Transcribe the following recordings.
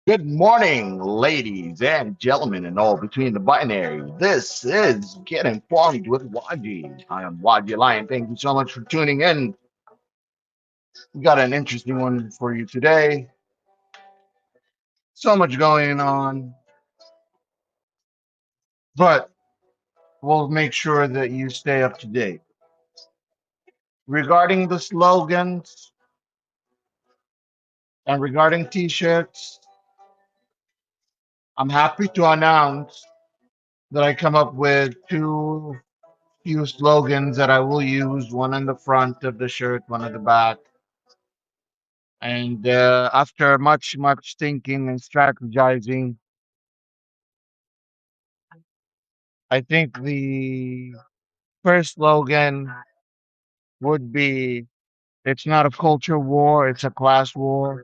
Good morning, ladies and gentlemen, and all between the binary. This is Get Informed with Wajeeh. I am Wajeeh Lion. Thank you so much for tuning in. We got an interesting one for you today. So much going on, but we'll make sure that you stay up to date. Regarding the slogans and regarding t-shirts, I'm happy to announce that I come up with two few slogans that I will use, one on the front of the shirt, one at the back. And after much thinking and strategizing, I think the first slogan would be it's not a culture war, it's a class war.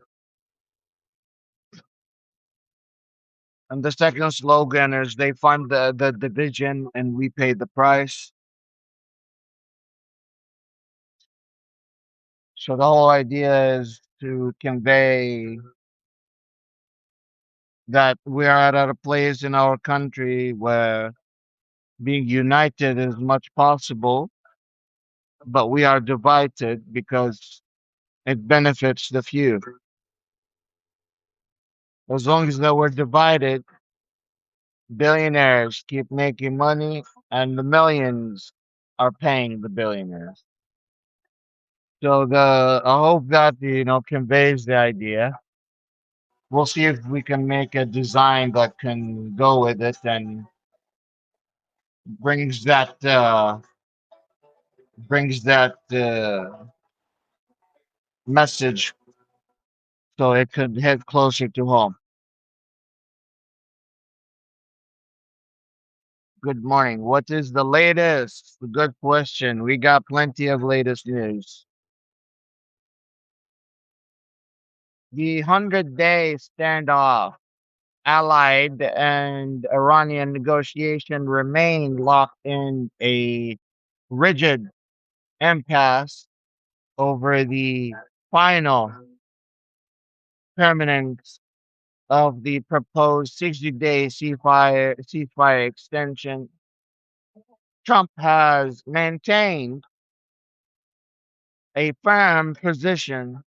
And the second slogan is they fund the division and we pay the price. So the whole idea is to convey that we are at a place in our country where being united is much possible, but we are divided because it benefits the few. As long as that we're divided, billionaires keep making money and the millions are paying the billionaires. So I hope that conveys the idea. We'll see if we can make a design that can go with it and brings that message so it could hit closer to home. Good morning. What is the latest? Good question. We got plenty of latest news. The 100-day standoff, Allied and Iranian negotiation remain locked in a rigid impasse over the final permanence of the proposed 60-day ceasefire extension. Trump has maintained a firm position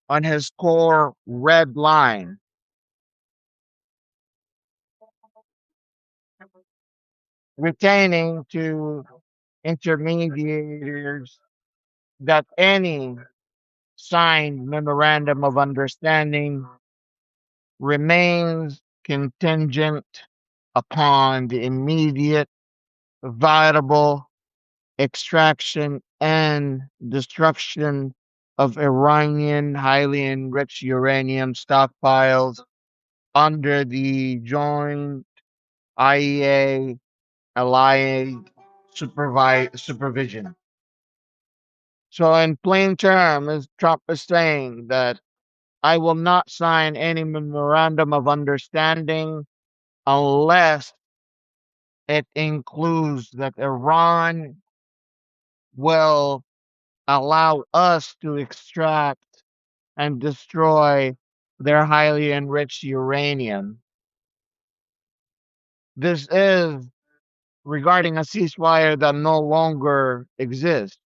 on his core red line, retaining to intermediators that any signed memorandum of understanding remains contingent upon the immediate, viable extraction and destruction of Iranian highly enriched uranium stockpiles under the joint IEA allied supervision. So, in plain terms, Trump is saying that I will not sign any memorandum of understanding unless it includes that Iran will allow us to extract and destroy their highly enriched uranium. This is regarding a ceasefire that no longer exists.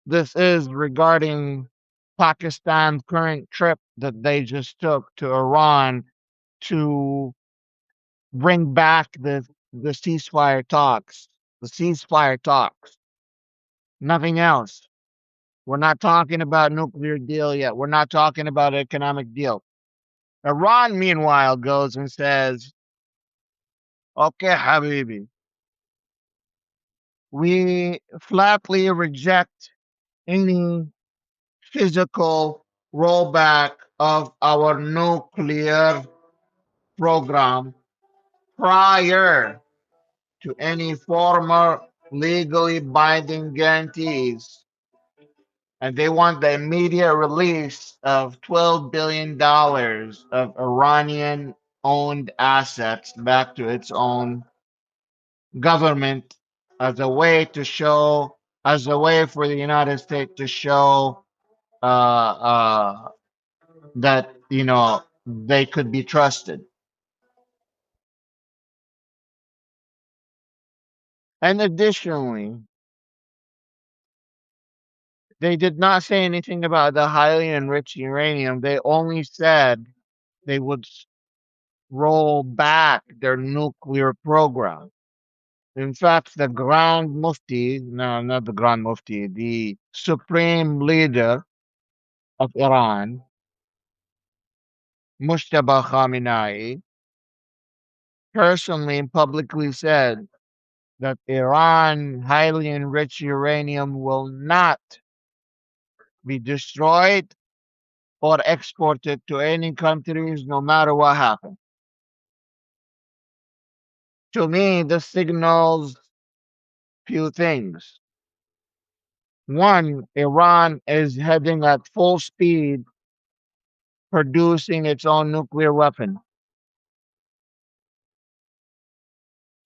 This is regarding Pakistan's current trip that they just took to Iran to bring back the ceasefire talks. The ceasefire talks. Nothing else. We're not talking about nuclear deal yet. We're not talking about economic deal. Iran, meanwhile, goes and says, "Okay, Habibi, we flatly reject any physical rollback of our nuclear program prior to any formal legally binding guarantees." And they want the immediate release of $12 billion of Iranian owned assets back to its own government as a way to show, as a way for the United States to show that, they could be trusted. And additionally, they did not say anything about the highly enriched uranium. They only said they would roll back their nuclear program. In fact, the Grand Mufti, no, not the Grand Mufti, the Supreme Leader of Iran, Mushtaba Khamenei, personally and publicly said that Iran highly enriched uranium will not be destroyed or exported to any countries no matter what happens. To me, this signals few things. One, Iran is heading at full speed producing its own nuclear weapon.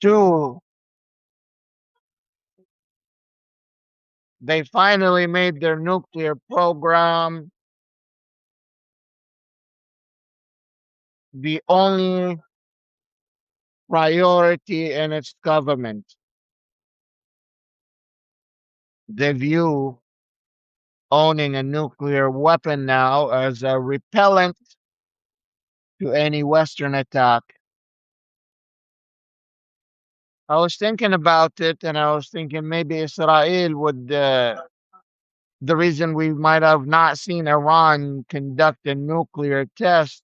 Two, they finally made their nuclear program the only priority in its government. They view owning a nuclear weapon now as a repellent to any Western attack. I was thinking about it and I was thinking maybe Israel would, the reason we might have not seen Iran conduct a nuclear test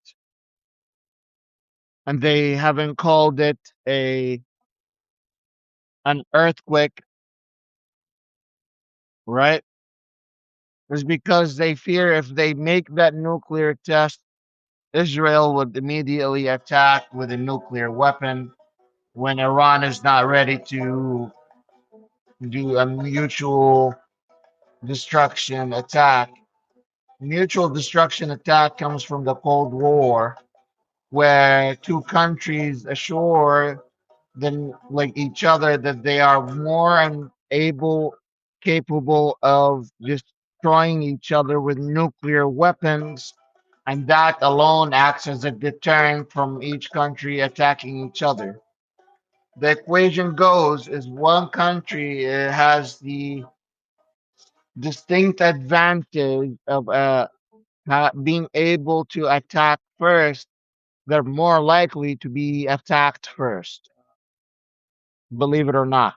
and they haven't called it a an earthquake, right? Is because they fear if they make that nuclear test, Israel would immediately attack with a nuclear weapon when Iran is not ready to do a mutual destruction attack. Mutual destruction attack comes from the Cold War, where two countries assure them like each other that they are more and able capable of destroying each other with nuclear weapons, and that alone acts as a deterrent from each country attacking each other. The equation goes is one country has the distinct advantage of being able to attack first, they're more likely to be attacked first, believe it or not.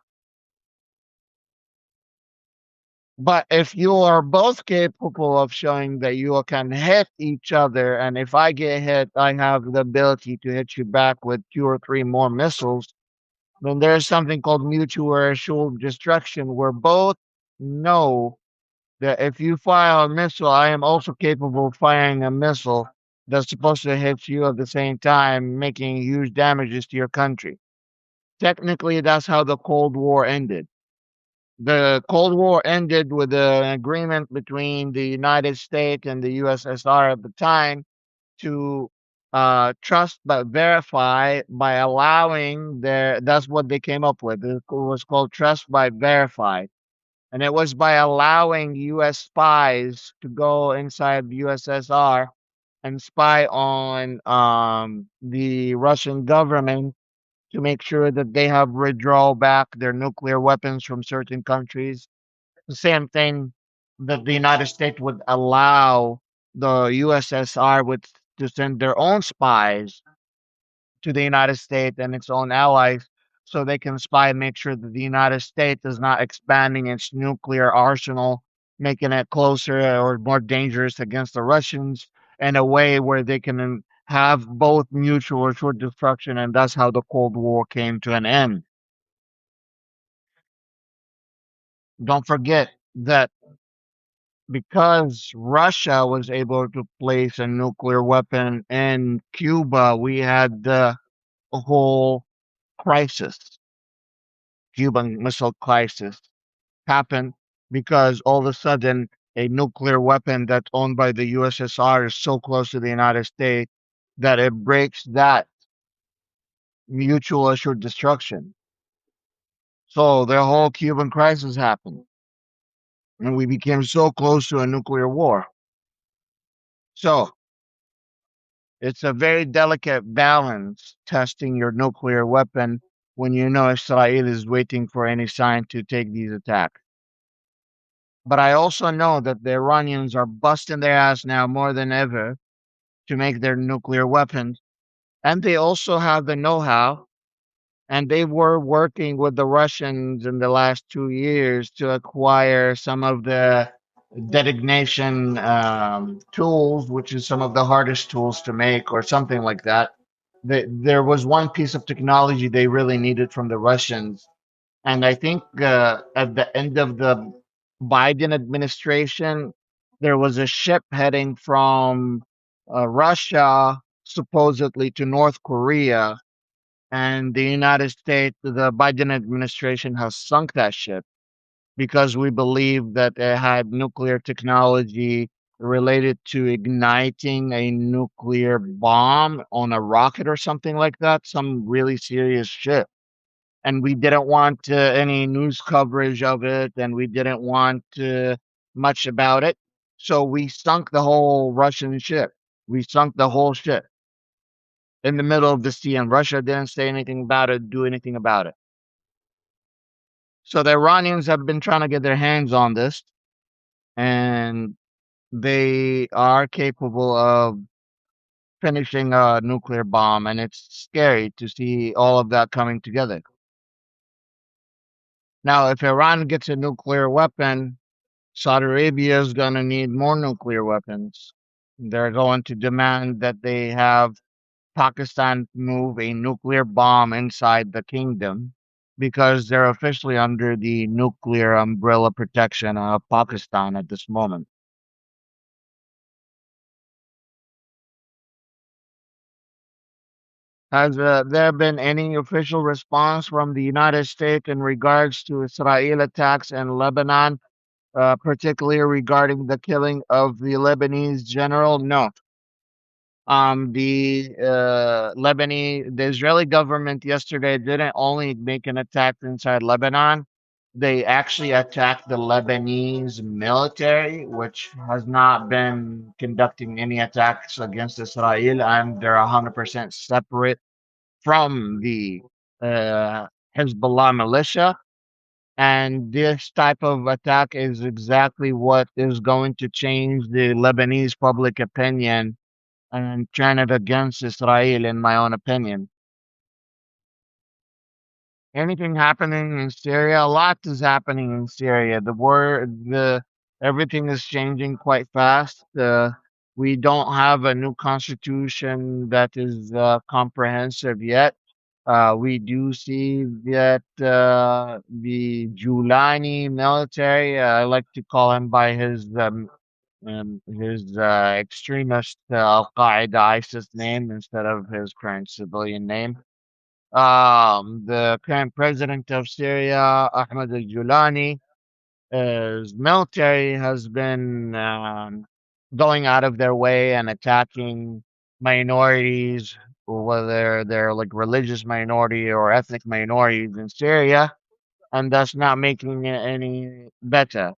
But if you are both capable of showing that you can hit each other, and if I get hit, I have the ability to hit you back with two or three more missiles, then there's something called mutual assured destruction, where both know that if you fire a missile, I am also capable of firing a missile that's supposed to hit you at the same time, making huge damages to your country. Technically, that's how the Cold War ended. The Cold War ended with an agreement between the United States and the USSR at the time to trust but verify by allowing their. That's what they came up with. It was called trust by verify, and it was by allowing U.S. spies to go inside the USSR and spy on the Russian government to make sure that they have withdraw back their nuclear weapons from certain countries. The same thing that the United States would allow the USSR with to send their own spies to the United States and its own allies so they can spy and make sure that the United States is not expanding its nuclear arsenal, making it closer or more dangerous against the Russians in a way where they can have both mutual assured destruction. And that's how the Cold War came to an end. Don't forget that because Russia was able to place a nuclear weapon in Cuba, we had the whole crisis, Cuban Missile Crisis, happen because all of a sudden a nuclear weapon that's owned by the USSR is so close to the United States that it breaks that mutual assured destruction. So the whole Cuban crisis happened, and we became so close to a nuclear war. So It's a very delicate balance testing your nuclear weapon when you know Israel is waiting for any sign to take these attacks. But I also know that the Iranians are busting their ass now more than ever to make their nuclear weapons. And they also have the know how. And they were working with the Russians in the last 2 years to acquire some of the designation tools, which is some of the hardest tools to make, or something like that. There was one piece of technology they really needed from the Russians, and I think at the end of the Biden administration, there was a ship heading from Russia supposedly to North Korea, and the United States, the Biden administration has sunk that ship because we believe that it had nuclear technology related to igniting a nuclear bomb on a rocket or something like that, some really serious shit. And we didn't want any news coverage of it, and we didn't want much about it. So we sunk the whole Russian ship. We sunk the whole ship in the middle of the sea, and Russia didn't say anything about it, do anything about it. So the Iranians have been trying to get their hands on this, and they are capable of finishing a nuclear bomb, and it's scary to see all of that coming together. Now, if Iran gets a nuclear weapon, Saudi Arabia is going to need more nuclear weapons. They're going to demand that they have Pakistan move a nuclear bomb inside the kingdom because they're officially under the nuclear umbrella protection of Pakistan at this moment. Has there been any official response from the United States in regards to Israel attacks in Lebanon, particularly regarding the killing of the Lebanese general? No. The Israeli government yesterday didn't only make an attack inside Lebanon, they actually attacked the Lebanese military, which has not been conducting any attacks against Israel, and they're 100% separate from the uh, Hezbollah militia. And this type of attack is exactly what is going to change the Lebanese public opinion and turn it against Israel, in my own opinion. Anything happening in Syria? A lot is happening in Syria. The everything is changing quite fast. We don't have a new constitution that is comprehensive yet. We do see that the Julani military, I like to call him by his extremist Al Qaeda ISIS name instead of his current civilian name. The current president of Syria, Ahmed al Julani, his military has been going out of their way and attacking minorities, whether they're like religious minority or ethnic minorities in Syria, and that's not making it any better.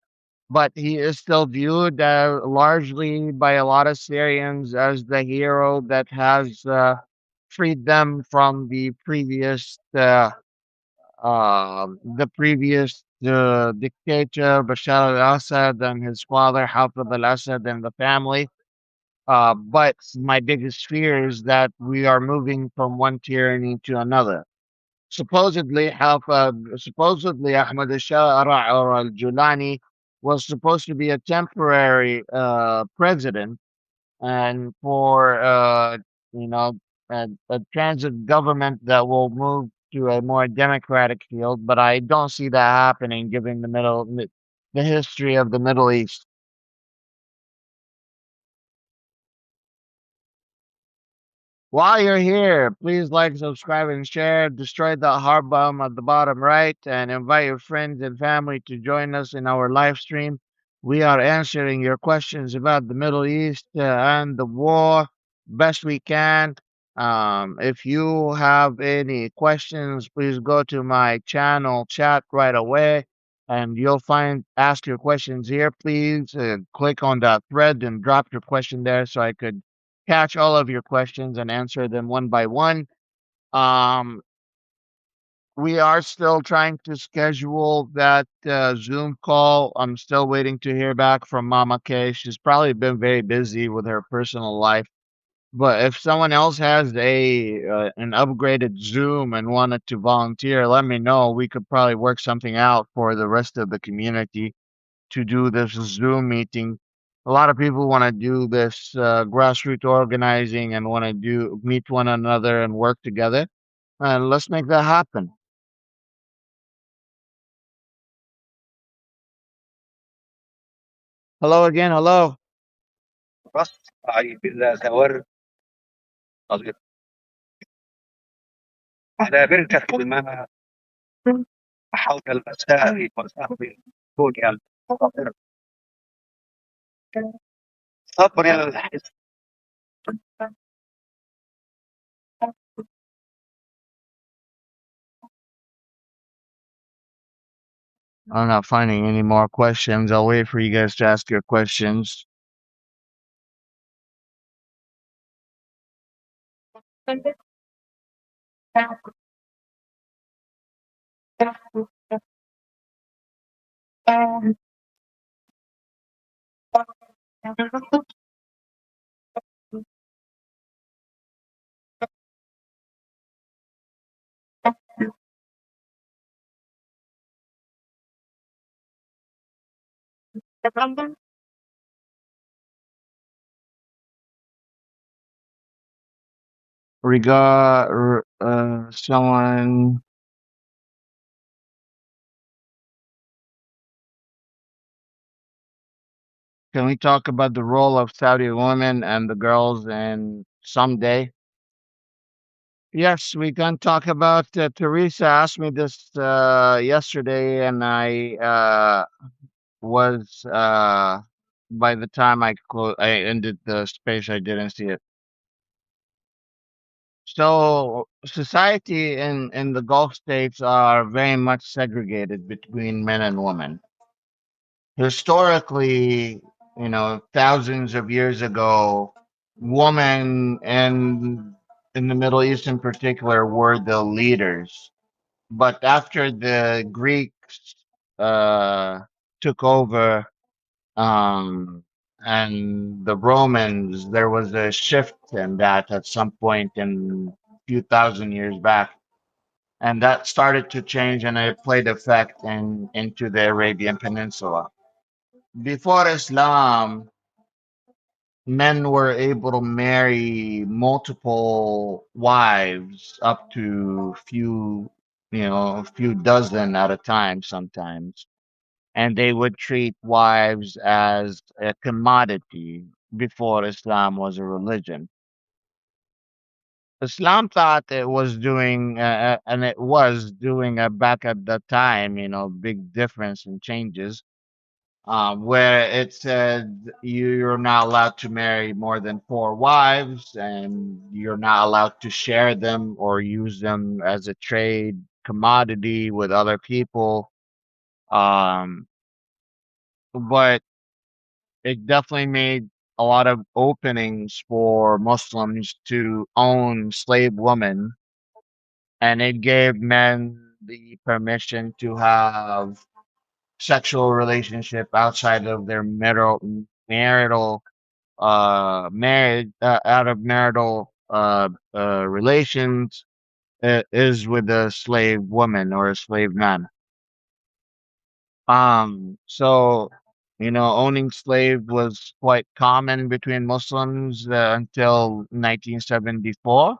But he is still viewed largely by a lot of Syrians as the hero that has freed them from the previous dictator Bashar al-Assad and his father Hafez al-Assad and the family. But my biggest fear is that we are moving from one tyranny to another. Supposedly Ahmad al-Shara or al-Julani was supposed to be a temporary president, and for you know a transit government that will move to a more democratic field. But I don't see that happening given the history of the Middle East. While you're here, please like, subscribe, and share. Destroy that heart bomb at the bottom right and invite your friends and family to join us in our live stream. We are answering your questions about the Middle East and the war best we can. If you have any questions, please go to my channel chat right away and you'll find ask your questions here. Please click on that thread and drop your question there so I could catch all of your questions and answer them one by one. Um, we are still trying to schedule that Zoom call. I'm still waiting to hear back from Mama Kay. She's probably been very busy with her personal life. But if someone else has a an upgraded Zoom and wanted to volunteer, let me know. We could probably work something out for the rest of the community to do this Zoom meeting. A lot of people want to do this grassroots organizing and want to do meet one another and work together. And let's make that happen. Hello again. Hello. بس طيب الزوار قصدي على بركة الماء حول المساء وسهر الدنيا الصبر صبر الحس I'm not finding any more questions. I'll wait for you guys to ask your questions. Someone, can we talk about the role of Saudi women and the girls in someday? Yes, we can talk about. Teresa asked me this yesterday, and I was by the time I ended the space, I didn't see it. So society in the Gulf states are very much segregated between men and women. Historically, thousands of years ago, women and in the Middle East in particular were the leaders. But after the Greeks uh, took over, and the Romans, there was a shift in that at some point in a few thousand years back. And that started to change and it played effect into the Arabian Peninsula. Before Islam, men were able to marry multiple wives up to a few dozen at a time sometimes. And they would treat wives as a commodity before Islam was a religion. Islam thought it was doing, and it was doing back at the time, big difference and changes, where it said you're not allowed to marry more than four wives, and you're not allowed to share them or use them as a trade commodity with other people. Um, but it definitely made a lot of openings for Muslims to own slave women, and it gave men the permission to have sexual relationship outside of their marital marriage out of marital relations is with a slave woman or a slave man. So, owning slave was quite common between Muslims until 1974.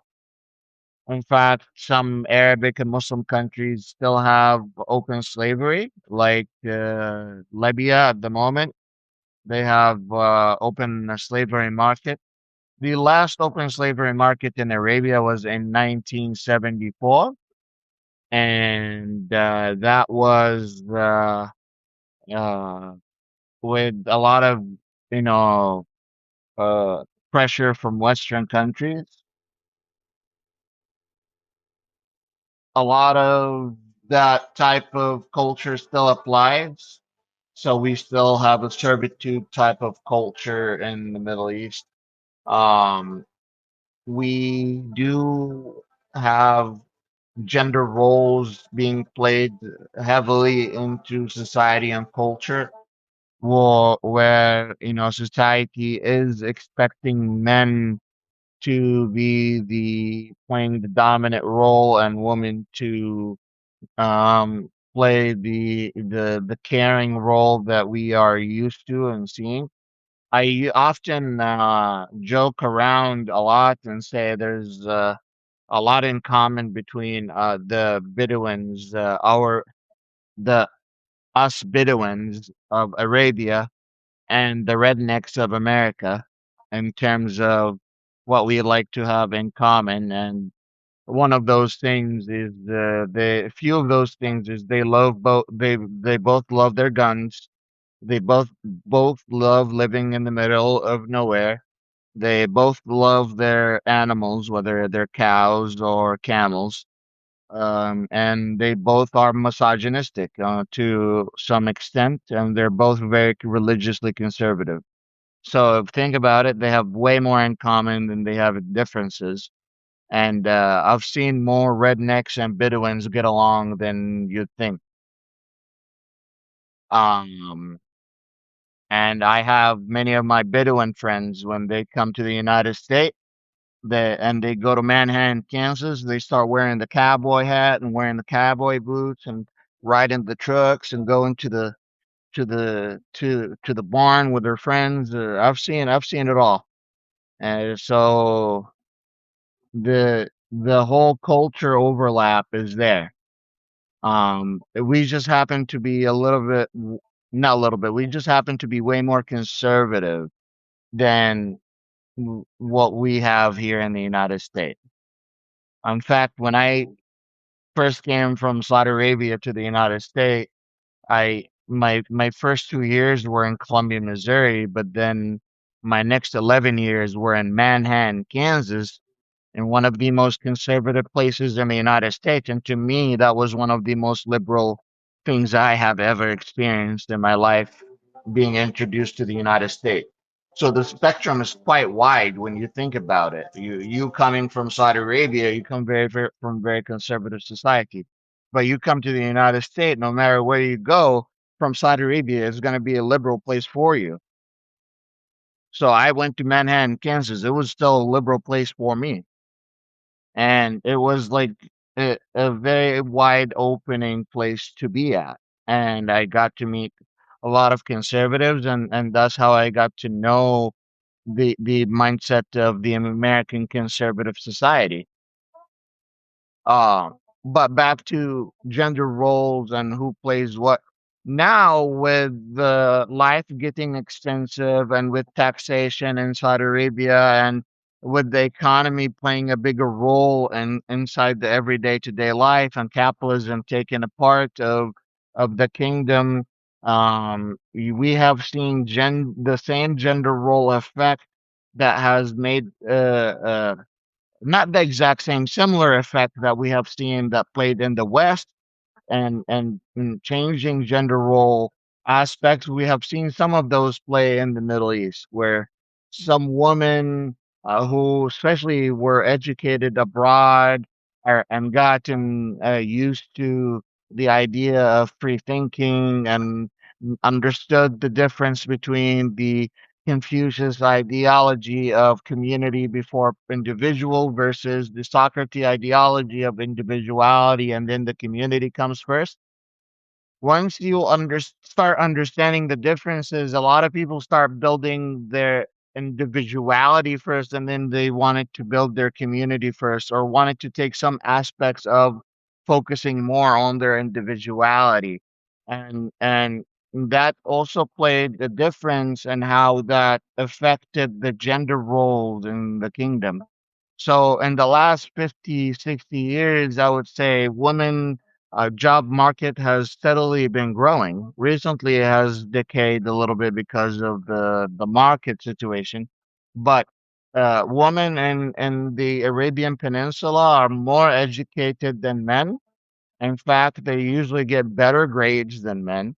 In fact, some Arabic and Muslim countries still have open slavery, like Libya at the moment. They have open slavery market. The last open slavery market in Arabia was in 1974, and that was uh, with a lot of you know uh, pressure from Western countries. A lot of that type of culture still applies. So we still have a servitude type of culture in the Middle East. Um, we do have gender roles being played heavily into society and culture, where society is expecting men to be the playing the dominant role and women to play the caring role that we are used to and seeing. I often joke around a lot and say there's a lot in common between the Bedouins, the us Bedouins of Arabia and the rednecks of America in terms of what we like to have in common. And one of those things is the few of those things is they both love their guns. They both love living in the middle of nowhere. They both love their animals, whether they're cows or camels. And they both are misogynistic to some extent, and they're both very religiously conservative. So think about it, they have way more in common than they have differences. And I've seen more rednecks and Bedouins get along than you'd think. Um, and I have many of my Bedouin friends when they come to the United States. They go to Manhattan, Kansas. They start wearing the cowboy hat and wearing the cowboy boots and riding the trucks and going to the barn with their friends. I've seen it all. And so the whole culture overlap is there. We just happen to be a little bit, not a little bit. We just happen to be way more conservative than what we have here in the United States. In fact, when I first came from Saudi Arabia to the United States, my first 2 years were in Columbia, Missouri, but then my next 11 years were in Manhattan, Kansas, in one of the most conservative places in the United States. And to me, that was one of the most liberal things I have ever experienced in my life, being introduced to the United States. So the spectrum is quite wide when you think about it. You coming from Saudi Arabia, you come from very conservative society, but you come to the United States, no matter where you go from Saudi Arabia, it's going to be a liberal place for you. So I went to Manhattan, Kansas. It was still a liberal place for me, and it was like a very wide opening place to be at. And I got to meet a lot of conservatives, and that's how I got to know the mindset of the American conservative society. Uh, but back to gender roles and who plays what. Now, with the life getting expensive and with taxation in Saudi Arabia and with the economy playing a bigger role inside the everyday to day life and capitalism taking a part of the kingdom, we have seen the same gender role effect that has made not the exact same, similar effect that we have seen that played in the West, and in changing gender role aspects. We have seen some of those play in the Middle East, where some women who especially were educated abroad and gotten used to the idea of free thinking and understood the difference between the Confucius ideology of community before individual versus the Socrates ideology of individuality, and then the community comes first. Once you start understanding the differences, a lot of people start building their individuality first, and then they wanted to build their community first, or wanted to take some aspects of focusing more on their individuality. And that also played the difference in how that affected the gender roles in the kingdom. So in the last 50, 60 years, I would say women job market has steadily been growing. Recently, it has decayed a little bit because of the market situation. But women in the Arabian Peninsula are more educated than men. In fact, they usually get better grades than men.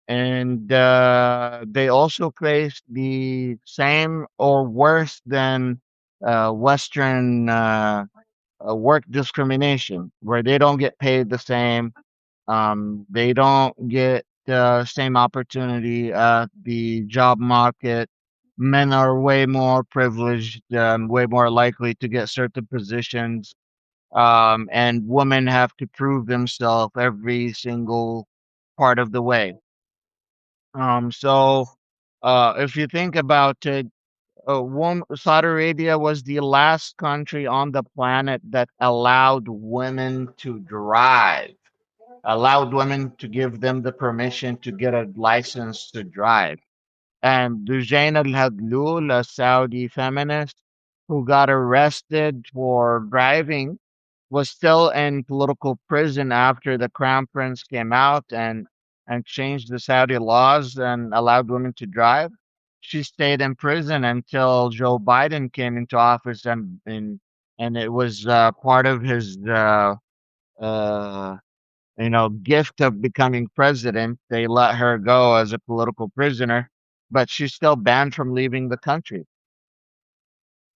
and they also face the same or worse than Western work discrimination, where they don't get paid the same. They don't get the same opportunity at the job market. Men are way more privileged and way more likely to get certain positions. And women have to prove themselves every single part of the way. So if you think about it, Saudi Arabia was the last country on the planet that allowed women to drive, allowed women to give them the permission to get a license to drive. And Dujain al Hadlul, a Saudi feminist who got arrested for driving, was still in political prison after the crown prince came out and changed the Saudi laws and allowed women to drive. She stayed in prison until Joe Biden came into office, and it was part of his uh, gift of becoming president. They let her go as a political prisoner, but she's still banned from leaving the country.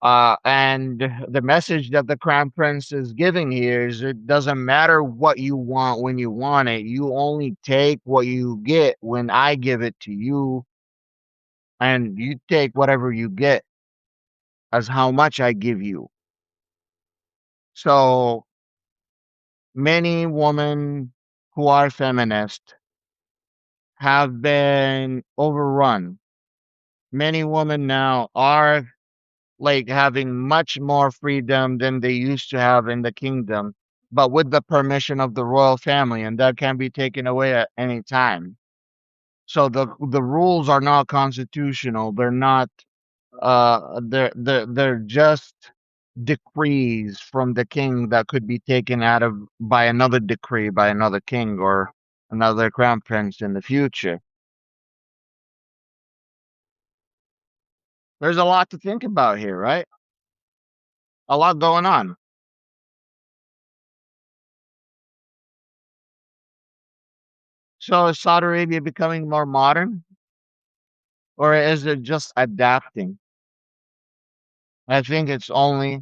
And the message that the crown prince is giving here is it doesn't matter what you want when you want it. You only take what you get when I give it to you, and you take whatever you get as how much I give you. So many women who are feminist have been overrun. Many women now are like having much more freedom than they used to have in the kingdom, but with the permission of the royal family, and that can be taken away at any time. So the rules are not constitutional. They're not. They're just decrees from the king that could be taken out of by another decree by another king or another crown prince in the future. There's a lot to think about here, right? A lot going on. So is Saudi Arabia becoming more modern, or is it just adapting? I think it's only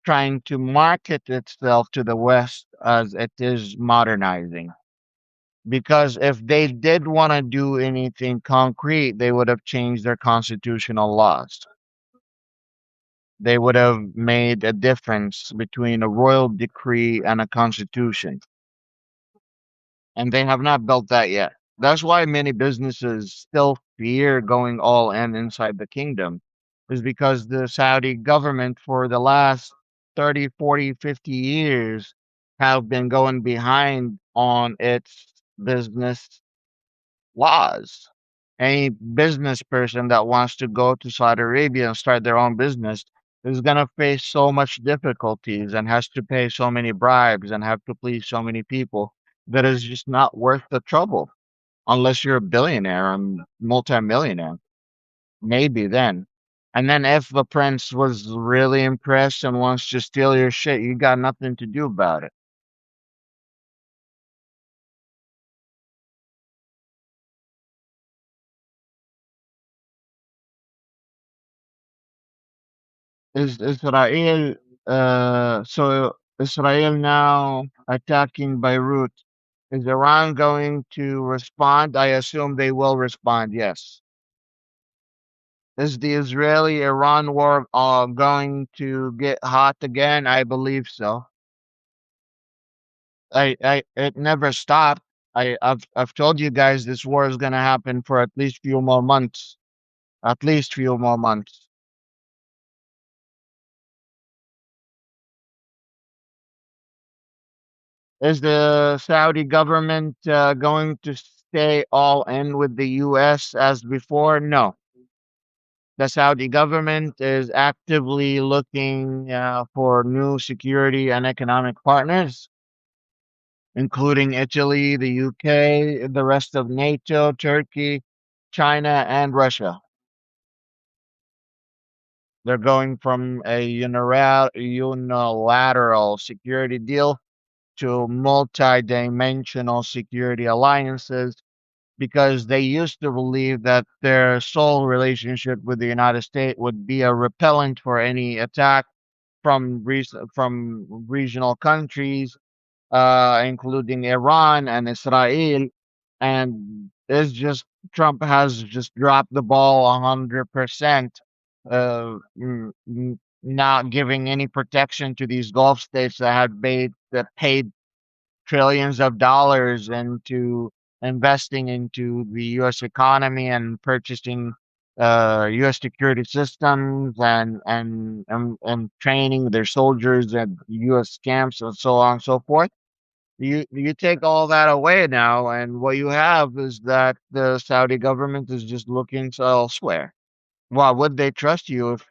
trying to market itself to the West as it is modernizing. Because if they did want to do anything concrete, they would have changed their constitutional laws. They would have made a difference between a royal decree and a constitution. And they have not built that yet. That's why many businesses still fear going all in inside the kingdom, is because the Saudi government for the last 30, 40, 50 years have been going behind on its business laws. Any business person that wants to go to Saudi Arabia and start their own business is going to face so much difficulties and has to pay so many bribes and have to please so many people that is just not worth the trouble unless you're a billionaire and multimillionaire. Maybe then. And then if the prince was really impressed and wants to steal your shit, you got nothing to do about it. Is Israel so Israel now attacking Beirut? Is Iran going to respond? I assume they will respond, yes. Is the Israeli-Iran war going to get hot again? I believe so. It never stopped. I've told you guys this war is gonna happen for at least few more months. At least few more months. Is the Saudi government going to stay all in with the U.S. as before? No. The Saudi government is actively looking for new security and economic partners, including Italy, the UK, the rest of NATO, Turkey, China, and Russia. They're going from a unilateral security deal to multi-dimensional security alliances because they used to believe that their sole relationship with the United States would be a repellent for any attack from regional countries, including Iran and Israel. And it's just Trump has just dropped the ball 100%, not giving any protection to these Gulf states that paid trillions of dollars into investing into the U.S. economy and purchasing U.S. security systems and training their soldiers at U.S. camps and so on and so forth. You take all that away now, and what you have is that the Saudi government is just looking to elsewhere. Why would they trust you if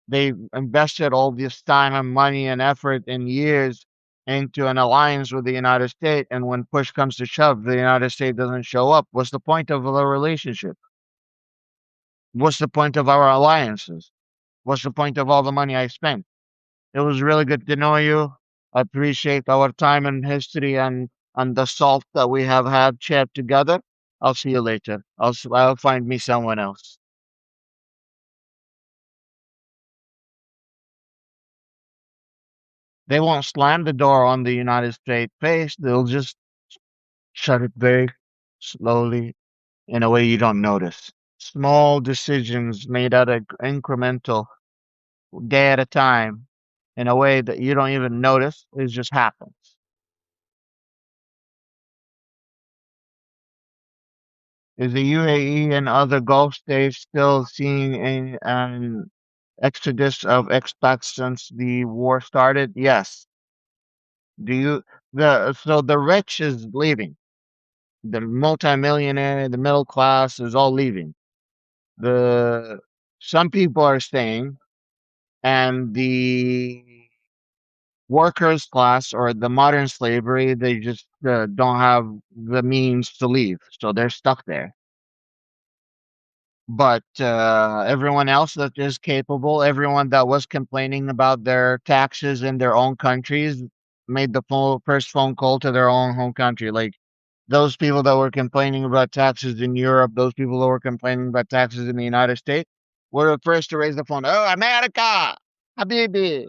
they invested all this time and money and effort and years into an alliance with the United States, and when push comes to shove, the United States doesn't show up? What's the point of the relationship? What's the point of our alliances? What's the point of all the money I spent? It was really good to know you. I appreciate our time in history and the salt that we have had chat together. I'll see you later. I'll find me someone else. They won't slam the door on the United States face. They'll just shut it very slowly in a way you don't notice. Small decisions made at an incremental day at a time in a way that you don't even notice. It just happens. Is the UAE and other Gulf states still seeing an exodus of expats since the war started? Yes. Do you the rich is leaving. The multimillionaire, the middle class is all leaving. The Some people are staying, and the workers class or the modern slavery, they just don't have the means to leave, so they're stuck there. But everyone else that is capable, everyone that was complaining about their taxes in their own countries, made the first phone call to their own home country. Like those people that were complaining about taxes in Europe, those people that were complaining about taxes in the United States, were the first to raise the phone. Oh, America, Habibi,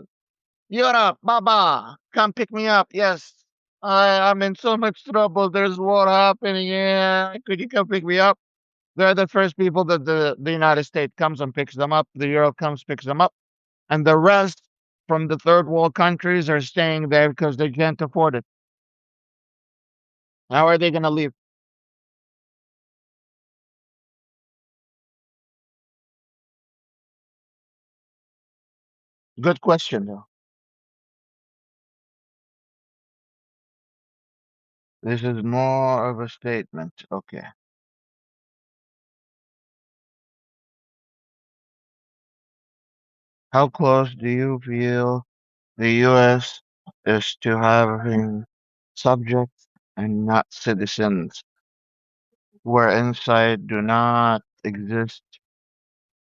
Europe, Baba, come pick me up. Yes, I'm in so much trouble. There's war happening. Yeah, could you come pick me up? They're the first people that the United States comes and picks them up. The Europe comes, picks them up. And the rest from the third world countries are staying there because they can't afford it. How are they going to leave? Good question, though. This is more of a statement. Okay. How close do you feel the U.S. is to having subjects and not citizens, where inside do not exist?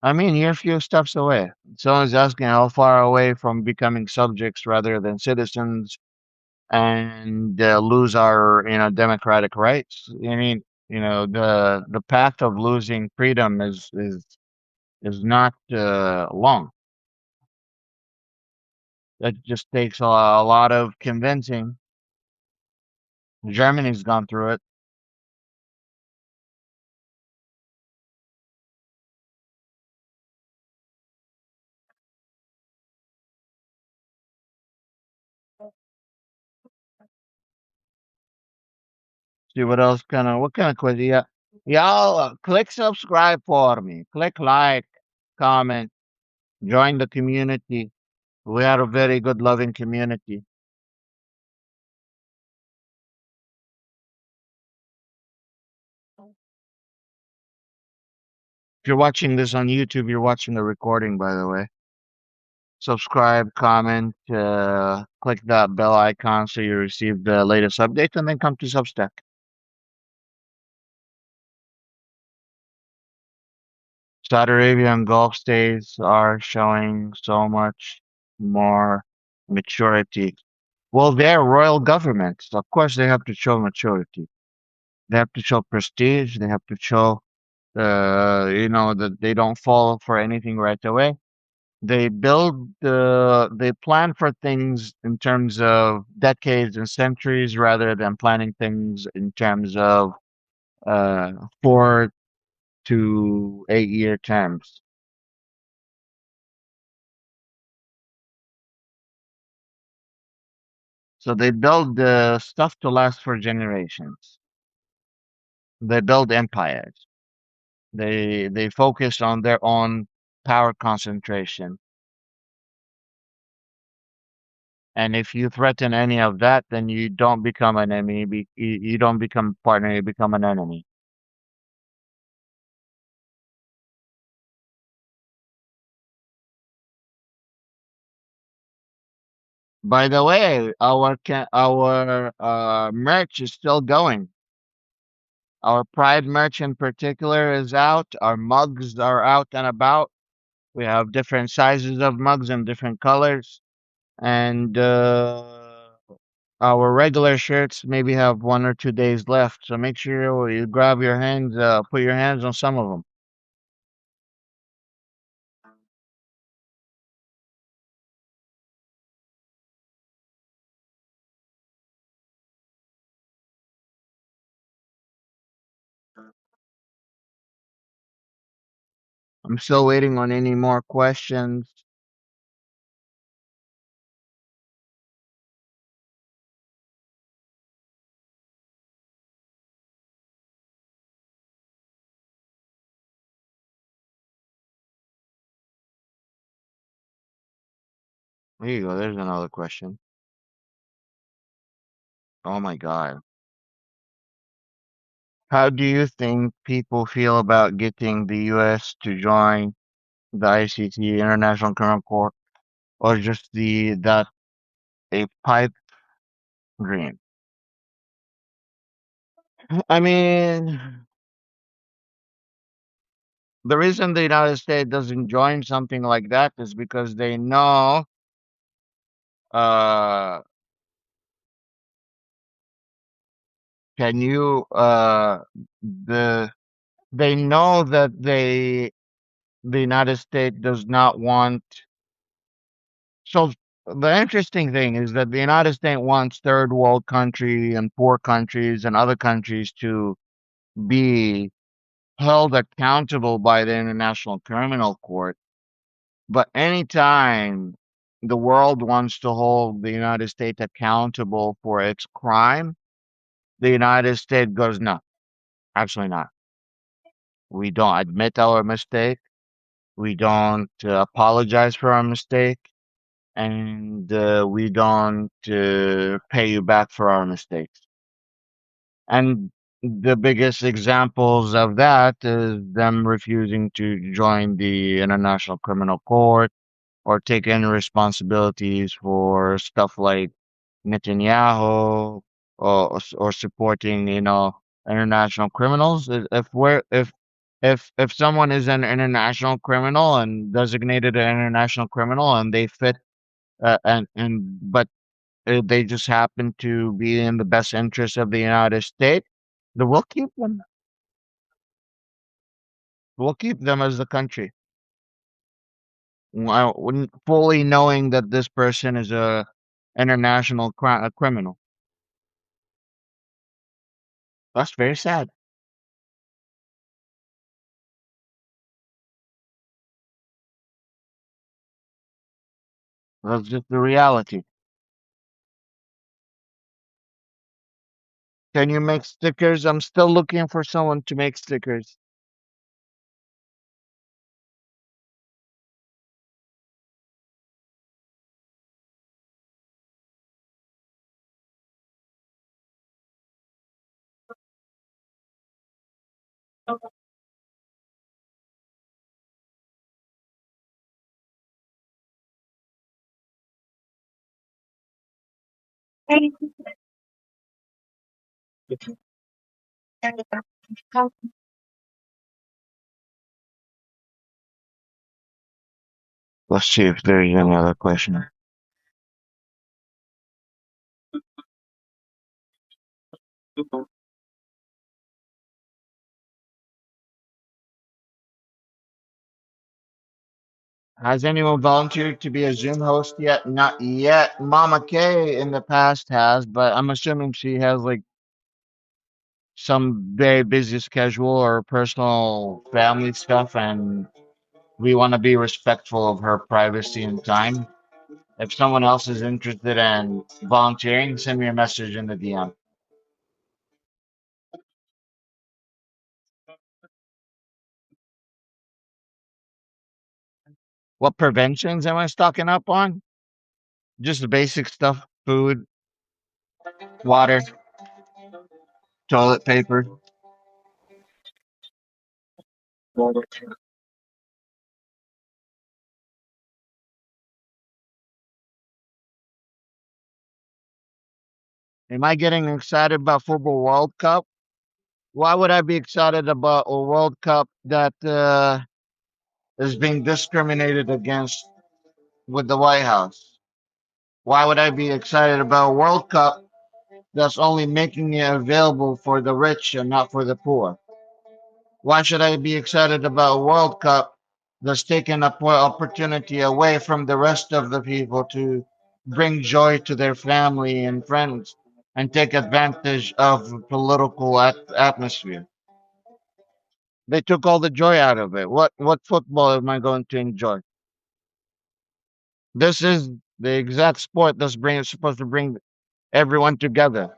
I mean, you're a few steps away. Someone's asking how far away from becoming subjects rather than citizens and lose our, democratic rights. I mean, the path of losing freedom is not long. That just takes a lot of convincing. Germany's gone through it. See what kind of quiz? Yeah, y'all click subscribe for me. Click like, comment, join the community. We are a very good, loving community. If you're watching this on YouTube, you're watching the recording, by the way. Subscribe, comment, click that bell icon so you receive the latest update, and then come to Substack. Saudi Arabia and Gulf states are showing so much more maturity. Well, they're royal governments. Of course, they have to show maturity. They have to show prestige. They have to show, that they don't fall for anything right away. They plan for things in terms of decades and centuries rather than planning things in terms of 4 to 8 year terms. So they build the stuff to last for generations. They build empires. They focus on their own power concentration. And if you threaten any of that, then you don't become an enemy. You don't become a partner. You become an enemy. By the way, our merch is still going. Our Pride merch in particular is out. Our mugs are out and about. We have different sizes of mugs and different colors. And our regular shirts maybe have 1 or 2 days left. So make sure you grab your hands, put your hands on some of them. I'm still waiting on any more questions. There you go. There's another question. Oh my God. How do you think people feel about getting the US to join the ICT, International Criminal Court, or just that a pipe dream? I mean, the reason the United States doesn't join something like that is because they know, uh, can you, the, they know that the United States does not want. So the interesting thing is that the United States wants third world country and poor countries and other countries to be held accountable by the International Criminal Court. But anytime the world wants to hold the United States accountable for its crime, the United States goes, no, absolutely not. We don't admit our mistake. We don't apologize for our mistake. And we don't pay you back for our mistakes. And the biggest examples of that is them refusing to join the International Criminal Court or take any responsibilities for stuff like Netanyahu or supporting, international criminals. If someone is an international criminal and designated an international criminal and they fit and but they just happen to be in the best interest of the United States, then we'll keep them. We'll keep them as the country, fully knowing that this person is a international criminal. That's very sad. That's just the reality. Can you make stickers? I'm still looking for someone to make stickers. Let's see if there's any other question. Has anyone volunteered to be a Zoom host yet? Not yet. Mama K in the past has, but I'm assuming she has like some very busy schedule or personal family stuff, and we want to be respectful of her privacy and time. If someone else is interested in volunteering, send me a message in the DM. What preventions am I stocking up on? Just the basic stuff: food, water, toilet paper. Am I getting excited about football World Cup? Why would I be excited about a World Cup that is being discriminated against with the White House? Why would I be excited about a World Cup that's only making it available for the rich and not for the poor? Why should I be excited about a World Cup that's taking a opportunity away from the rest of the people to bring joy to their family and friends and take advantage of political atmosphere? They took all the joy out of it. What football am I going to enjoy? This is the exact sport that's supposed to bring everyone together,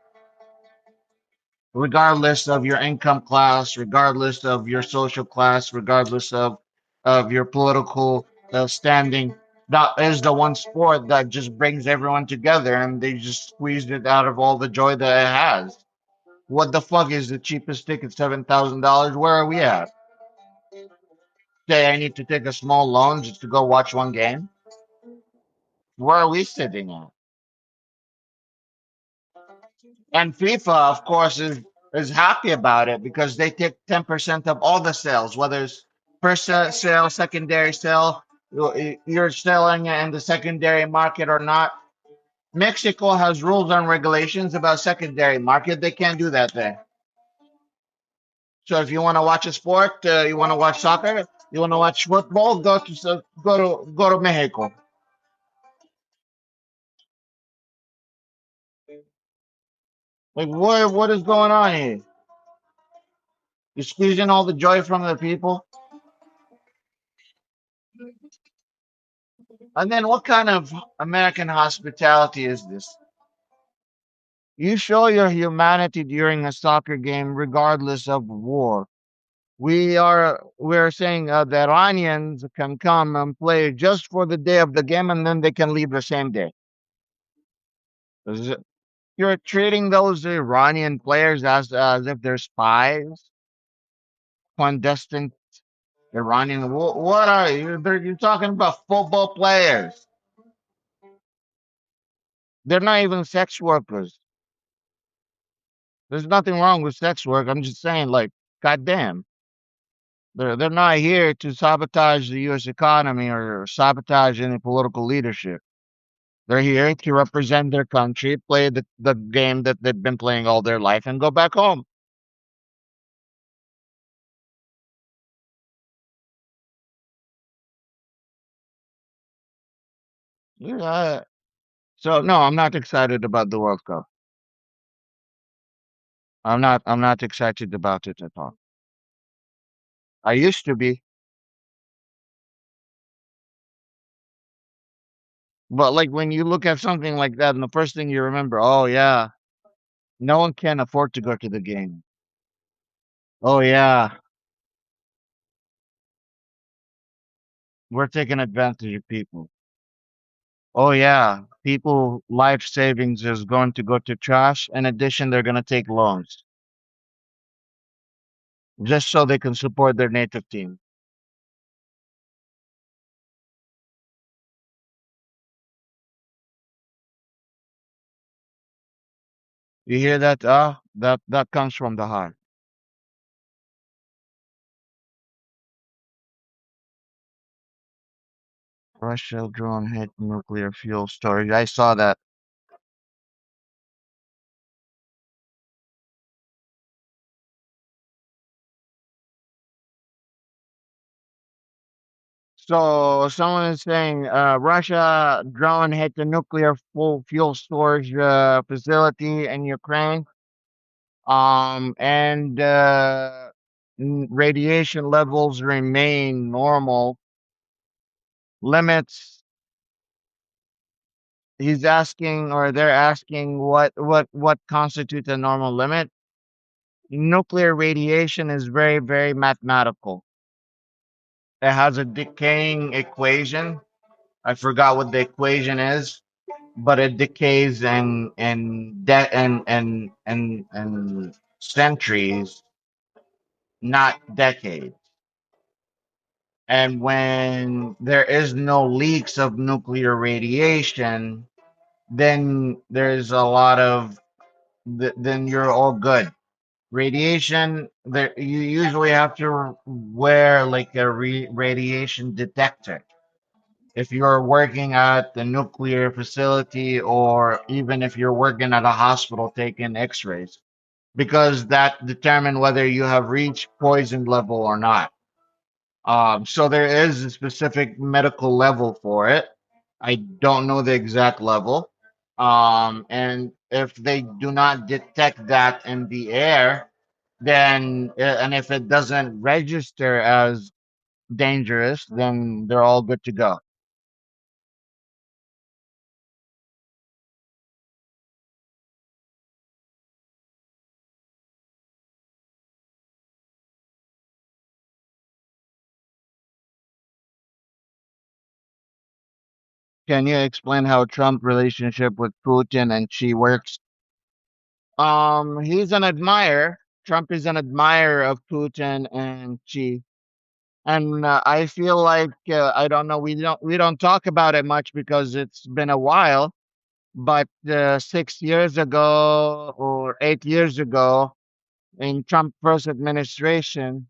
regardless of your income class, regardless of your social class, regardless of your political standing. That is the one sport that just brings everyone together, and they just squeezed it out of all the joy that it has. What the fuck is the cheapest ticket? $7,000. Where are we at? Say I need to take a small loan just to go watch one game. Where are we sitting at? And FIFA, of course, is happy about it because they take 10% of all the sales, whether it's first sale, secondary sale, you're selling in the secondary market or not. Mexico has rules and regulations about secondary market. They can't do that there. So if you want to watch a sport, you want to watch soccer, you want to watch football, go to Mexico. Like what is going on here? You're squeezing all the joy from the people. And then what kind of American hospitality is this? You show your humanity during a soccer game regardless of war. We're saying the Iranians can come and play just for the day of the game and then they can leave the same day. Is it- You're treating those Iranian players as if they're spies, clandestine Iranian. What are you? You're talking about football players. They're not even sex workers. There's nothing wrong with sex work. I'm just saying, like, goddamn, they're not here to sabotage the U.S. economy or sabotage any political leadership. They're here to represent their country, play the game that they've been playing all their life, and go back home. Yeah. So no, I'm not excited about the World Cup. I'm not excited about it at all. I used to be, but like when you look at something like that, and the first thing you remember, oh yeah, no one can afford to go to the game. Oh yeah, we're taking advantage of people. Oh yeah, people life savings is going to go to trash. In addition, they're going to take loans just so they can support their native team. You hear that? Ah, that comes from the heart. Russia drone hit nuclear fuel storage. I saw that. So someone is saying Russia drone hit the nuclear fuel storage facility in Ukraine, and radiation levels remain normal. Limits. He's asking, or they're asking, what constitutes a normal limit. Nuclear radiation is very, very mathematical. It has a decaying equation. I forgot what the equation is, but it decays in centuries, not decades. And when there is no leaks of nuclear radiation, then there's a lot of then you're all good. Radiation, there you usually have to wear like a radiation detector if you're working at the nuclear facility, or even if you're working at a hospital taking x-rays, because that determine whether you have reached poison level or not. So there is a specific medical level for it. I don't know the exact level. And if they do not detect that in the air, then and if it doesn't register as dangerous, then they're all good to go. Can you explain how Trump relationship with Putin and Xi works? He's an admirer. Trump is an admirer of Putin and Xi, and I feel like I don't know. We don't talk about it much because it's been a while. But 6 years ago or 8 years ago, in Trump first administration,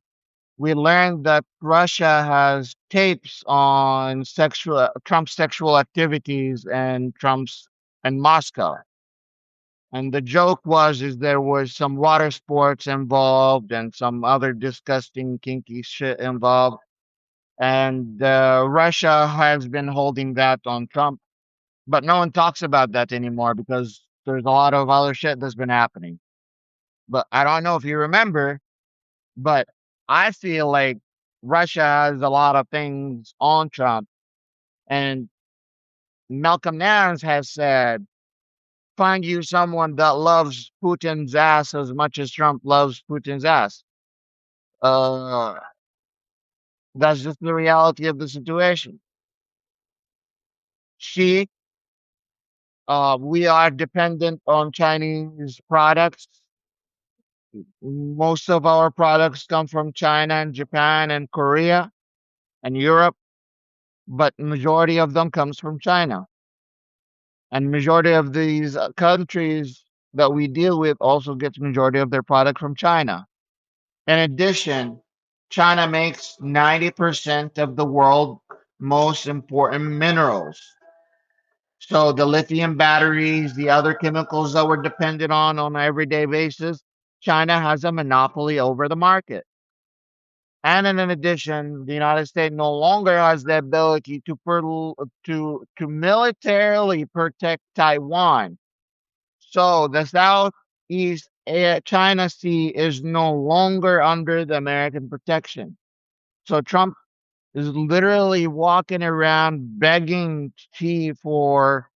we learned that Russia has tapes on Trump's sexual activities and Trump's and Moscow. And the joke was is there was some water sports involved and some other disgusting kinky shit involved. And Russia has been holding that on Trump, but no one talks about that anymore because there's a lot of other shit that's been happening. But I don't know if you remember, but I feel like Russia has a lot of things on Trump. And Malcolm Nance has said, find you someone that loves Putin's ass as much as Trump loves Putin's ass. Uh, that's just the reality of the situation. She, we are dependent on Chinese products. Most of our products come from China and Japan and Korea and Europe, but majority of them comes from China. And majority of these countries that we deal with also gets majority of their product from China. In addition, China makes 90% of the world most important minerals. So the lithium batteries, the other chemicals that we're dependent on an everyday basis, China has a monopoly over the market. And in addition, the United States no longer has the ability to militarily protect Taiwan. So the Southeast China Sea is no longer under the American protection. So Trump is literally walking around begging Xi for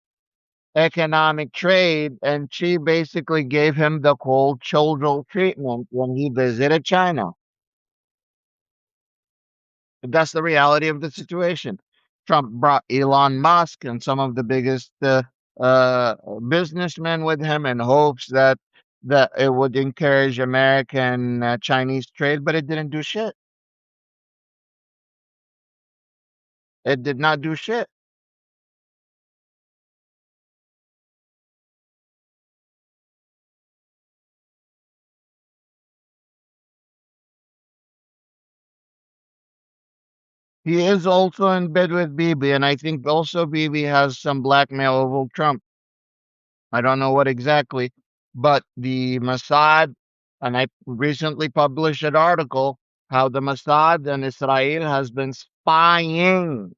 economic trade, and Xi basically gave him the cold shoulder treatment when he visited China. That's the reality of the situation. Trump brought Elon Musk and some of the biggest uh, businessmen with him in hopes that it would encourage American Chinese trade, but it didn't do shit. It did not do shit. He is also in bed with Bibi, and I think also Bibi has some blackmail over Trump. I don't know what exactly, but the Mossad, and I recently published an article how the Mossad and Israel has been spying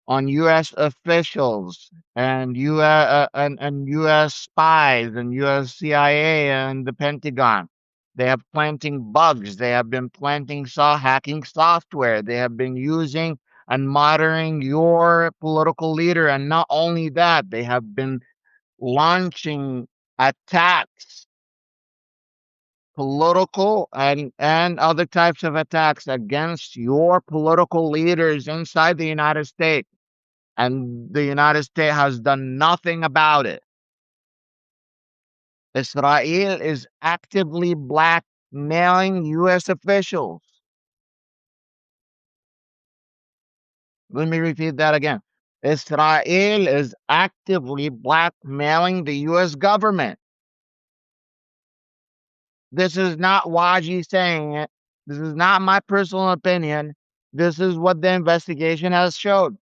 on U.S. officials and and U.S. spies and U.S. CIA and the Pentagon. They have planting bugs. They have been planting hacking software. They have been using and monitoring your political leader. And not only that, they have been launching attacks, political and other types of attacks against your political leaders inside the United States. And the United States has done nothing about it. Israel is actively blackmailing U.S. officials. Let me repeat that again. Israel is actively blackmailing the U.S. government. This is not Wajeeh saying it. This is not my personal opinion. This is what the investigation has showed.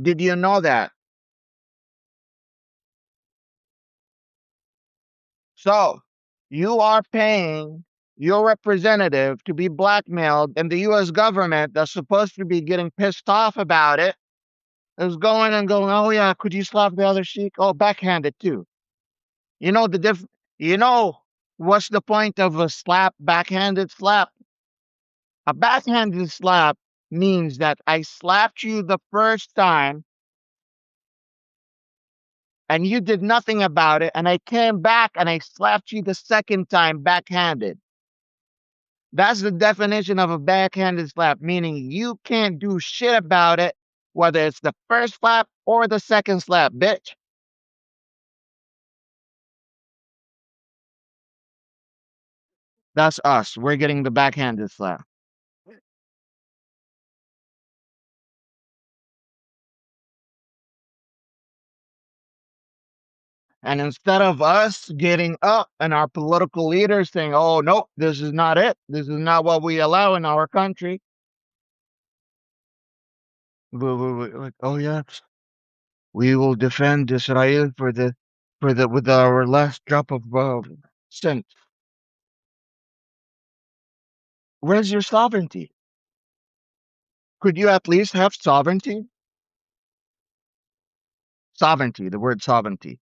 Did you know that? So you are paying your representative to be blackmailed, and the U.S. government that's supposed to be getting pissed off about it is going and going, oh yeah, could you slap the other cheek? Oh, backhanded too. You know the you know what's the point of a slap, backhanded slap? A backhanded slap means that I slapped you the first time and you did nothing about it, and I came back and I slapped you the second time backhanded. That's the definition of a backhanded slap, meaning you can't do shit about it, whether it's the first slap or the second slap, bitch. That's us. We're getting the backhanded slap. And instead of us getting up and our political leaders saying, oh, nope, this is not it. This is not what we allow in our country. Like, oh, yes, we will defend Israel with our last drop of cent. Where's your sovereignty? Could you at least have sovereignty? Sovereignty, the word sovereignty.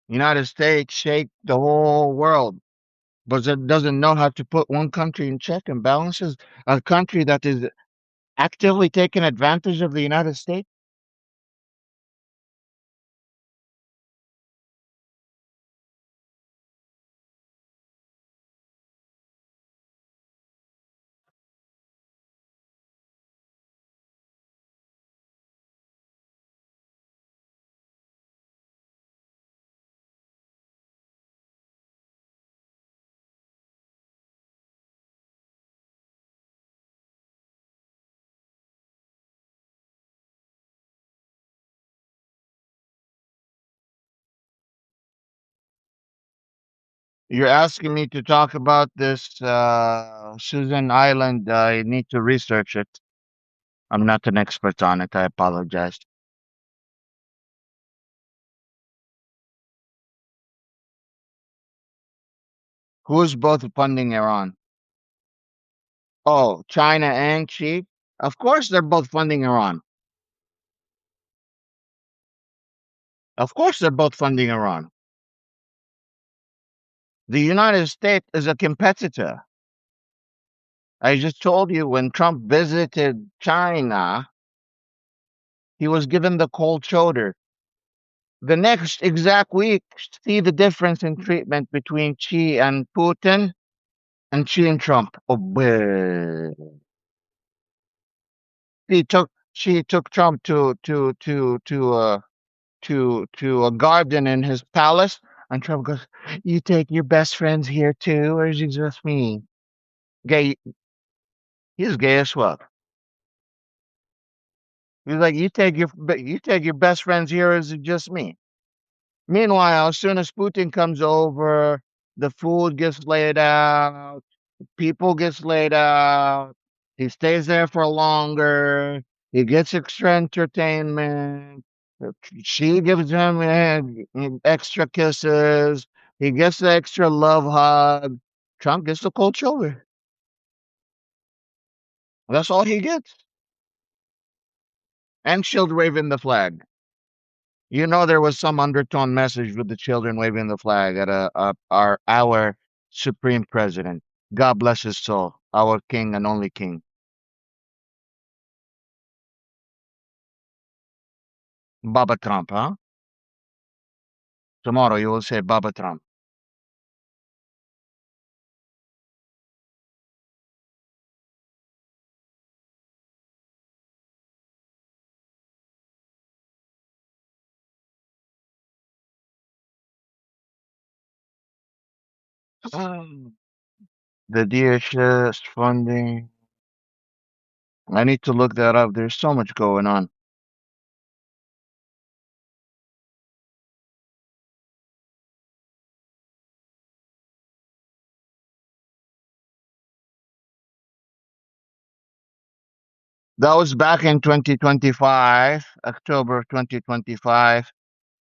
United States shake the whole world, but it doesn't know how to put one country in check and balances. A country that is actively taking advantage of the United States. You're asking me to talk about this Susan Island. I need to research it. I'm not an expert on it. I apologize. Who's both funding Iran? Oh, China and Xi. Of course, they're both funding Iran. Of course, they're both funding Iran. The United States is a competitor. I just told you when Trump visited China, he was given the cold shoulder. The next exact week, see the difference in treatment between Xi and Putin and Xi and Trump. Oh, Xi took Trump to a garden in his palace, and Trump goes, "You take your best friends here too, or is it just me?" Gay, he's gay as well. He's like, you take your best friends here, or is it just me? Meanwhile, as soon as Putin comes over, the food gets laid out, people gets laid out. He stays there for longer. He gets extra entertainment. She gives him extra kisses. He gets the extra love hug. Trump gets the cold shoulder. That's all he gets. And children waving the flag. You know, there was some undertone message with the children waving the flag at our supreme president. God bless his soul, our king and only king. Baba Trump, huh? Tomorrow you will say Baba Trump. Um, the DHS funding. I need to look that up. There's so much going on. That was back in 2025, October of 2025,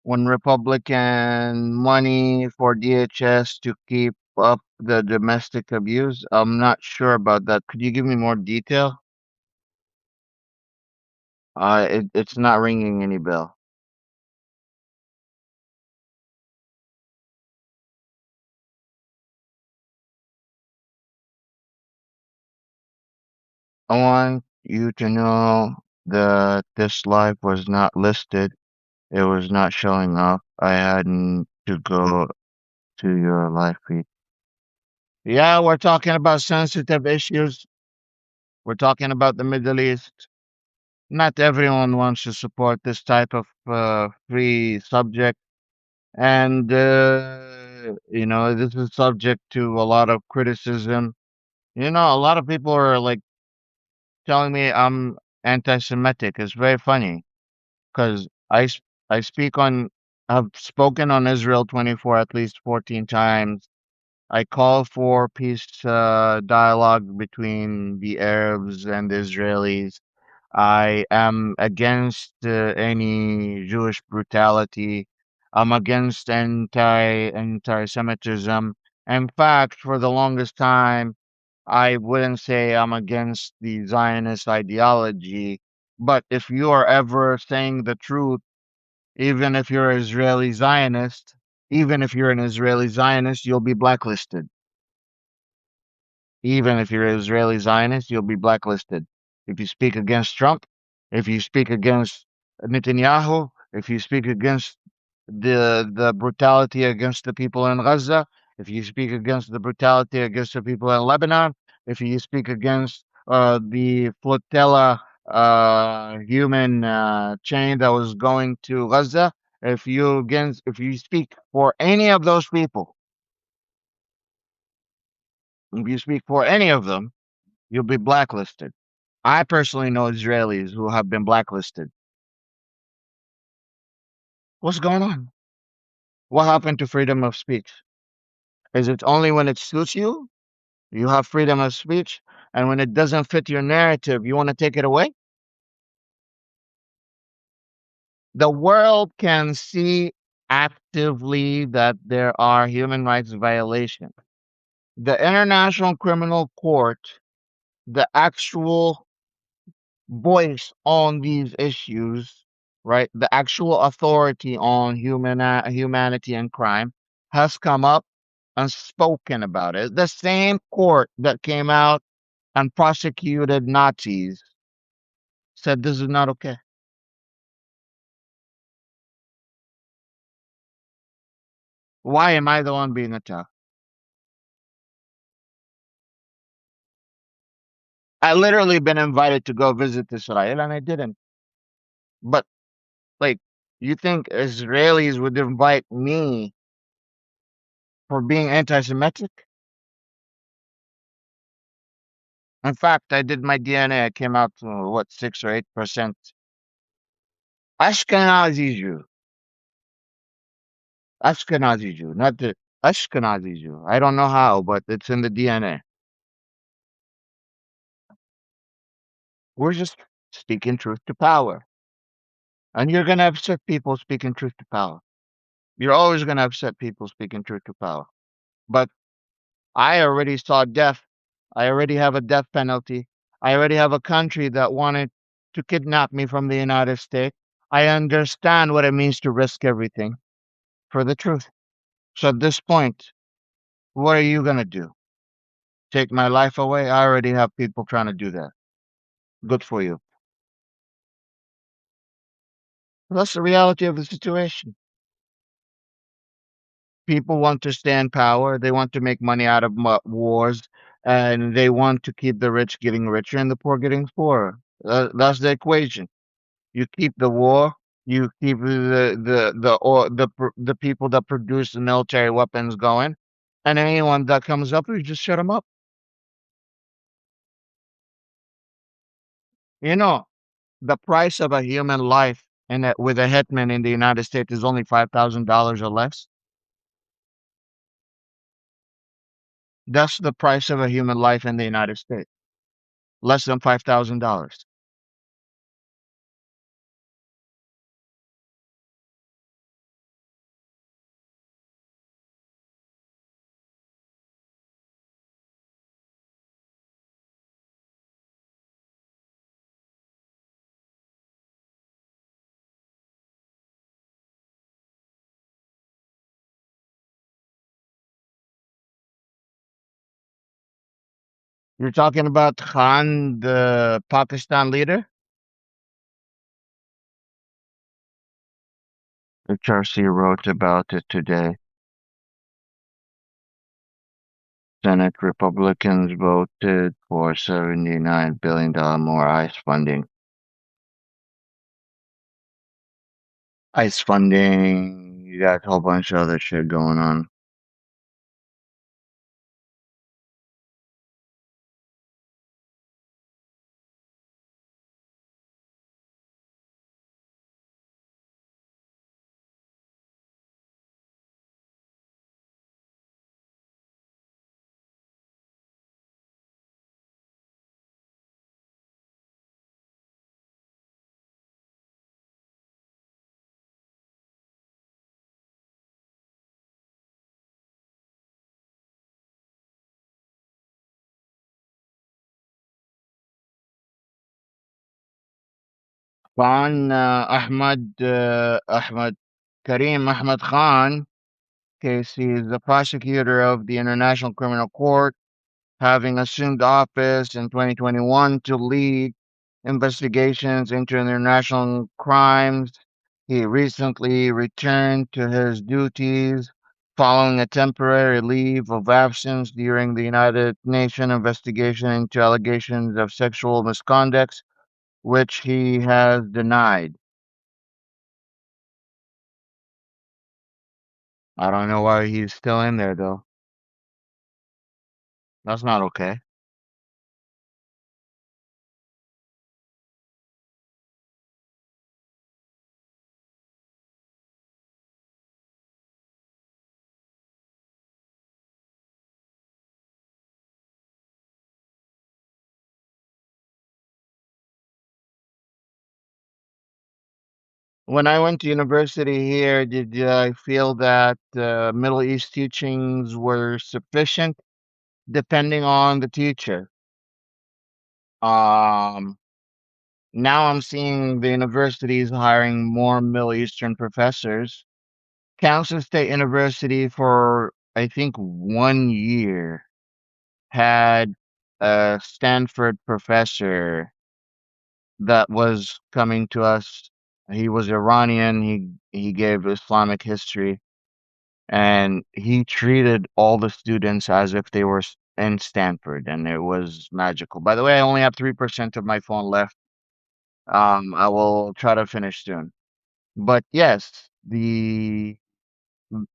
when Republican money for DHS to keep up the domestic abuse. I'm not sure about that. Could you give me more detail? It's not ringing any bell. I want you to know that this live was not listed. It was not showing up. I hadn't to go to your live feed. Yeah, we're talking about sensitive issues. We're talking about the Middle East. Not everyone wants to support this type of free subject. And, this is subject to a lot of criticism. A lot of people are like telling me I'm anti Semitic. It's very funny because I speak on, I've spoken on Israel 24 at least 14 times. I call for peace dialogue between the Arabs and the Israelis. I am against any Jewish brutality. I'm against anti-Semitism. In fact, for the longest time, I wouldn't say I'm against the Zionist ideology. But if you are ever saying the truth, even if you're Israeli Zionist, even if you're an Israeli Zionist, you'll be blacklisted. Even if you're an Israeli Zionist, you'll be blacklisted. If you speak against Trump, if you speak against Netanyahu, if you speak against the brutality against the people in Gaza, if you speak against the brutality against the people in Lebanon, if you speak against the flotilla human chain that was going to Gaza, if you speak for any of those people, if you speak for any of them, you'll be blacklisted. I personally know Israelis who have been blacklisted. What's going on? What happened to freedom of speech? Is it only when it suits you? You have freedom of speech, and when it doesn't fit your narrative, you want to take it away? The world can see actively that there are human rights violations. The International Criminal Court, the actual voice on these issues, right? The actual authority on humanity and crime has come up and spoken about it. The same court that came out and prosecuted Nazis said this is not okay. Why am I the one being attacked? I literally been invited to go visit Israel and I didn't. But like, you think Israelis would invite me for being anti-Semitic? In fact, I did my DNA. I came out to what 6 or 8% Ashkenazi Jew. Ashkenazi Jew, not the Ashkenazi Jew. I don't know how, but it's in the DNA. We're just speaking truth to power. And you're gonna upset people speaking truth to power. You're always gonna upset people speaking truth to power. But I already saw death. I already have a death penalty. I already have a country that wanted to kidnap me from the United States. I understand what it means to risk everything for the truth. So at this point, what are you gonna do? Take my life away? I already have people trying to do that. Good for you. That's the reality of the situation. People want to stay in power. They want to make money out of wars, and they want to keep the rich getting richer and the poor getting poorer. That's the equation. You keep the war. You keep the people that produce the military weapons going, and anyone that comes up, you just shut them up. You know, the price of a human life with a hitman in the United States is only $5,000 or less. That's the price of a human life in the United States. Less than $5,000. You're talking about Khan, the Pakistan leader? HRC wrote about it today. Senate Republicans voted for $79 billion more ICE funding. ICE funding, you got a whole bunch of other shit going on. Khan Ahmad Karim Ahmad Khan case, he is the prosecutor of the International Criminal Court, having assumed office in 2021 to lead investigations into international crimes. He recently returned to his duties following a temporary leave of absence during the United Nations investigation into allegations of sexual misconduct, which he has denied. I don't know why he's still in there, though. That's not okay. When I went to university here, did I feel that Middle East teachings were sufficient? Depending on the teacher. Um, Now I'm seeing the universities hiring more Middle Eastern professors. Kansas State University, for I think 1 year, had a Stanford professor that was coming to us. He was Iranian. He gave Islamic history, and he treated all the students as if they were in Stanford, and it was magical. By the way, I only have 3% of my phone left. I will try to finish soon. But yes, the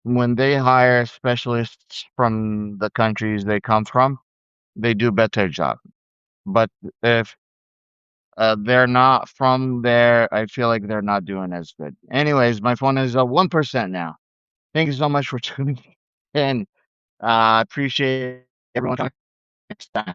when they hire specialists from the countries they come from, they do better job. But if they're not from there, I feel like they're not doing as good. Anyways, my phone is 1% now. Thank you so much for tuning in. I appreciate everyone coming next time.